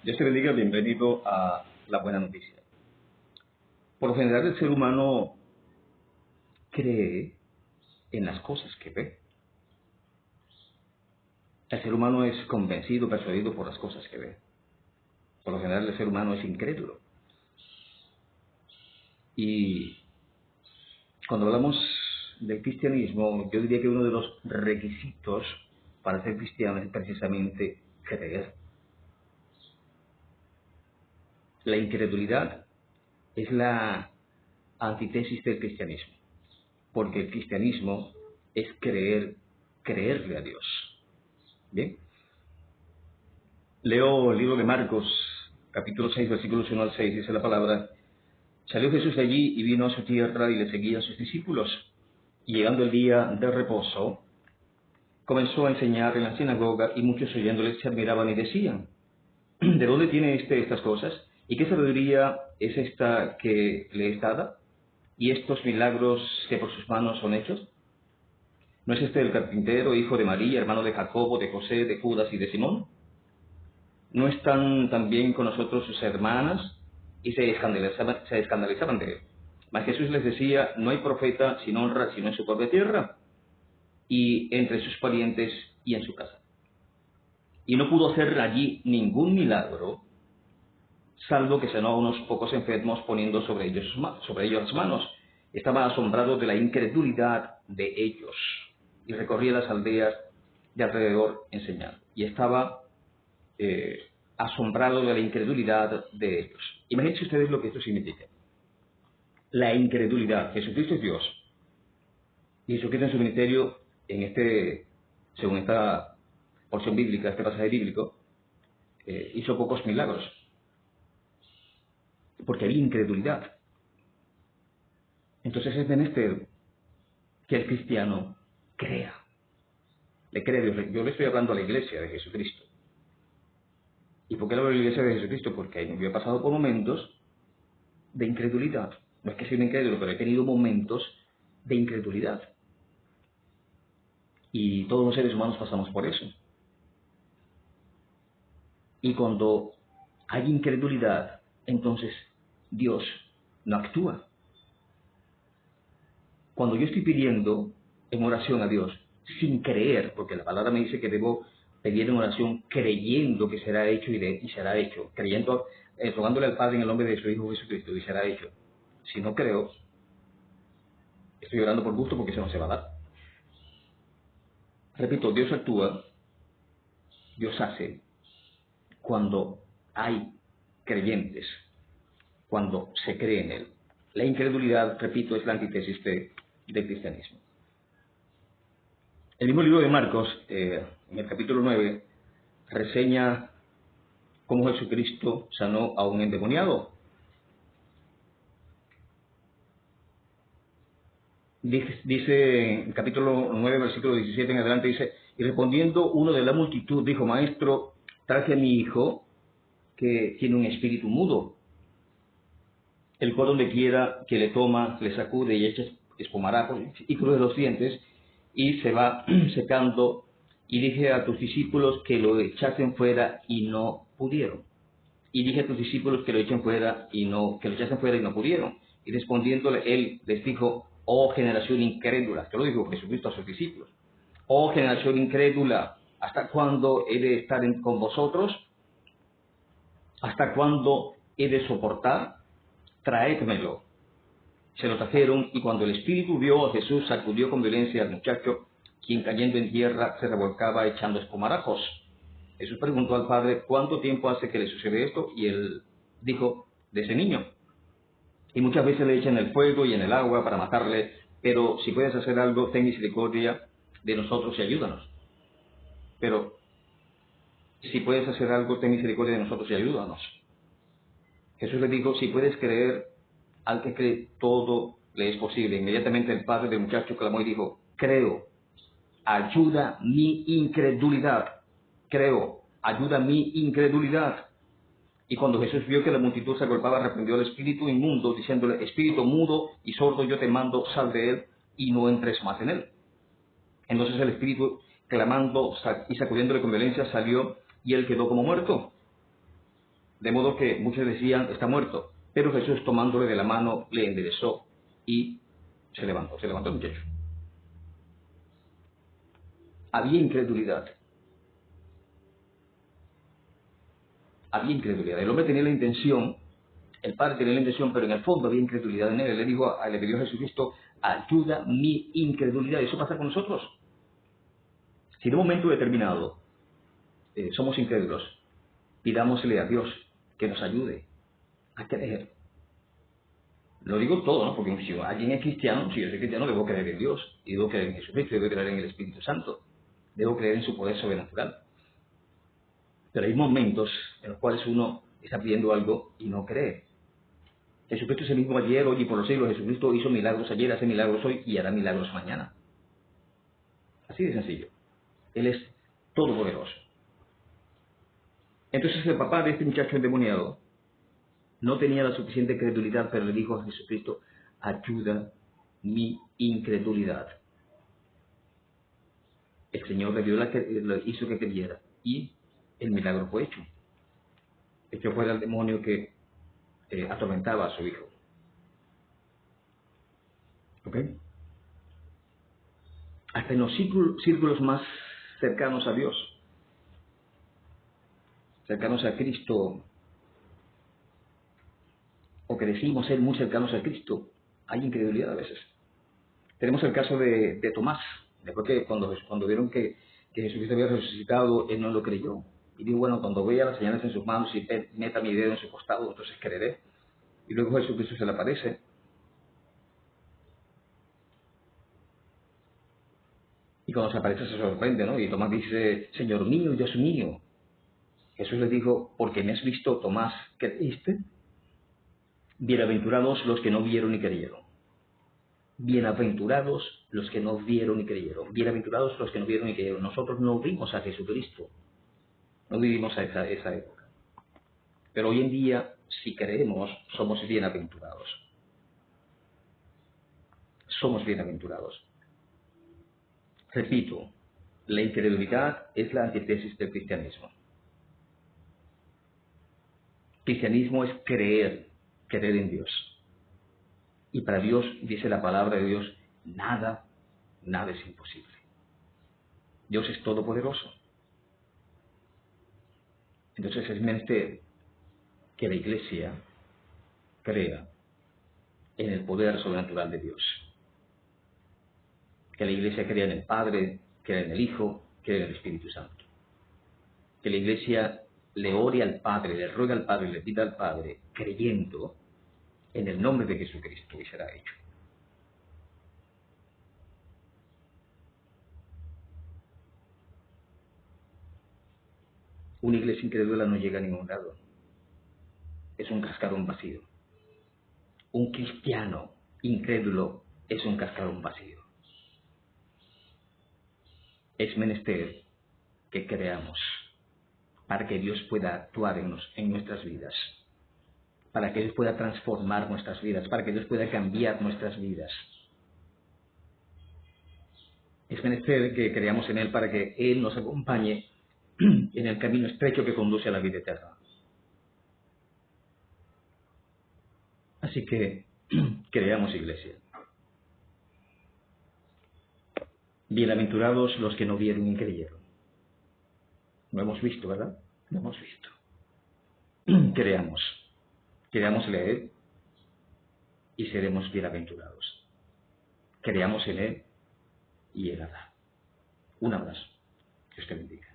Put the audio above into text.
Dios te bendiga, bienvenido a La Buena Noticia. Por lo general, el ser humano cree en las cosas que ve. El ser humano es convencido, persuadido por las cosas que ve. Por lo general, el ser humano es incrédulo. Y cuando hablamos del cristianismo, yo diría que uno de los requisitos para ser cristiano es precisamente creer. La incredulidad es la antítesis del cristianismo, porque el cristianismo es creerle a Dios. Bien, leo el libro de Marcos, capítulo 6, versículos 1 al 6, dice la palabra: Salió Jesús de allí y vino a su tierra y le seguían sus discípulos. Y llegando el día de reposo, comenzó a enseñar en la sinagoga, y muchos oyéndole se admiraban y decían: ¿De dónde tiene estas cosas? ¿Y qué sabiduría es esta que le es dada? ¿Y estos milagros que por sus manos son hechos? ¿No es este el carpintero, hijo de María, hermano de Jacobo, de José, de Judas y de Simón? ¿No están también con nosotros sus hermanas? Y se escandalizaban de él. Mas Jesús les decía: no hay profeta sin honra sino en su propia tierra, y entre sus parientes y en su casa. Y no pudo hacer allí ningún milagro, salvo que sanó a unos pocos enfermos poniendo sobre ellos las manos. Estaba asombrado de la incredulidad de ellos, y recorría las aldeas de alrededor enseñando. Y estaba asombrado de la incredulidad de ellos. Imagínense ustedes lo que esto significa. La incredulidad. Jesucristo es Dios. Y Jesucristo en su ministerio, según esta porción bíblica, este pasaje bíblico, hizo pocos milagros, porque había incredulidad. Entonces es menester que el cristiano crea. Le cree a Dios. Yo le estoy hablando a la iglesia de Jesucristo. ¿Y por qué hablo de la iglesia de Jesucristo? Porque yo he pasado por momentos de incredulidad. No es que sea un incrédulo, pero he tenido momentos de incredulidad. Y todos los seres humanos pasamos por eso. Y cuando hay incredulidad, entonces Dios no actúa. Cuando yo estoy pidiendo en oración a Dios, sin creer, porque la palabra me dice que debo pedir en oración creyendo que será hecho y será hecho, creyendo, rogándole al Padre en el nombre de su Hijo Jesucristo y será hecho. Si no creo, estoy orando por gusto porque eso no se va a dar. Repito, Dios actúa, Dios hace, cuando hay creyentes, cuando se cree en Él. La incredulidad, repito, es la antítesis del cristianismo. El mismo libro de Marcos, en el capítulo 9, reseña cómo Jesucristo sanó a un endemoniado. Dice en el capítulo 9, versículo 17 en adelante, dice: y respondiendo uno de la multitud, dijo: Maestro, traje a mi hijo que tiene un espíritu mudo, el cual donde quiera que le toma, le sacude y echa espumarajos y cruce los dientes, y se va secando. Y dije a tus discípulos que lo echasen fuera y no pudieron. Y dije a tus discípulos que lo echasen fuera y no pudieron. Y respondiéndole él les dijo: oh generación incrédula. Esto lo dijo Jesucristo a sus discípulos. Oh generación incrédula, ¿hasta cuándo he de estar con vosotros? ¿Hasta cuándo he de soportar? Traédmelo. Se lo trajeron, y cuando el espíritu vio a Jesús, sacudió con violencia al muchacho, quien cayendo en tierra se revolcaba echando espumarajos. Jesús preguntó al padre: ¿cuánto tiempo hace que le sucede esto? Y él dijo: de ese niño. Y muchas veces le echan el fuego y en el agua para matarle, pero si puedes hacer algo, ten misericordia de nosotros y ayúdanos. Pero si puedes hacer algo, ten misericordia de nosotros y ayúdanos. Jesús le dijo: si puedes creer, al que cree todo le es posible. Inmediatamente el padre del muchacho clamó y dijo: creo, ayuda mi incredulidad. Creo, ayuda mi incredulidad. Y cuando Jesús vio que la multitud se agolpaba, reprendió al espíritu inmundo, diciéndole: espíritu mudo y sordo, yo te mando, sal de él y no entres más en él. Entonces el espíritu, clamando y sacudiéndole con violencia, salió, y él quedó como muerto. De modo que muchos decían, está muerto. Pero Jesús, tomándole de la mano, le enderezó y se levantó el muchacho. Había incredulidad. Había incredulidad. El hombre tenía la intención, el padre tenía la intención, pero en el fondo había incredulidad en él. Él le pidió a Jesucristo, ayuda mi incredulidad. Eso pasa con nosotros. Si en un momento determinado somos incrédulos, pidámosle a Dios que nos ayude a creer. Lo digo todo, ¿no? Porque si alguien es cristiano, si yo soy cristiano, debo creer en Dios, y debo creer en Jesucristo, y debo creer en el Espíritu Santo, debo creer en su poder sobrenatural. Pero hay momentos en los cuales uno está pidiendo algo y no cree. Jesucristo es el mismo ayer, hoy y por los siglos. Jesucristo hizo milagros ayer, hace milagros hoy y hará milagros mañana. Así de sencillo. Él es todopoderoso. Entonces el papá de este muchacho endemoniado no tenía la suficiente credulidad, pero le dijo a Jesucristo, ayuda mi incredulidad. El Señor le hizo que creyera y el milagro fue hecho. Este fue el demonio que atormentaba a su hijo. ¿Ok? Hasta en los círculos más cercanos a Dios, cercanos a Cristo, o que decimos ser muy cercanos a Cristo, hay incredulidad a veces. Tenemos el caso de Tomás. Después que cuando vieron que Jesucristo había resucitado, él no lo creyó. Y dijo, bueno, cuando vea las señales en sus manos y meta mi dedo en su costado, entonces creeré. Y luego Jesucristo se le aparece. Y cuando se aparece se sorprende, ¿no? Y Tomás dice, Señor mío y Dios mío. Jesús le dijo, porque me has visto, Tomás, ¿creíste? Bienaventurados los que no vieron y creyeron. Bienaventurados los que no vieron y creyeron. Bienaventurados los que no vieron y creyeron. Nosotros no vimos a Jesucristo. No vivimos a esa época. Pero hoy en día, si creemos, somos bienaventurados. Somos bienaventurados. Repito, la incredulidad es la antítesis del cristianismo. Cristianismo es creer en Dios. Y para Dios, dice la palabra de Dios, nada es imposible. Dios es todopoderoso. Entonces es menester que la Iglesia crea en el poder sobrenatural de Dios. Que la Iglesia crea en el Padre, crea en el Hijo, crea en el Espíritu Santo. Que la Iglesia le ore al Padre, le ruega al Padre, le pida al Padre, creyendo en el nombre de Jesucristo, y será hecho. Una iglesia incrédula no llega a ningún lado. Es un cascarón vacío. Un cristiano incrédulo es un cascarón vacío. Es menester que creamos para que Dios pueda actuar en nuestras vidas, para que Dios pueda transformar nuestras vidas, para que Dios pueda cambiar nuestras vidas. Es menester que creamos en Él para que Él nos acompañe en el camino estrecho que conduce a la vida eterna. Así que creamos, iglesia. Bienaventurados los que no vieron y creyeron. Lo hemos visto, ¿verdad? Lo hemos visto. Creamos. Creámosle a Él y seremos bienaventurados. Creamos en Él y Él hará. Un abrazo. Que Dios te bendiga.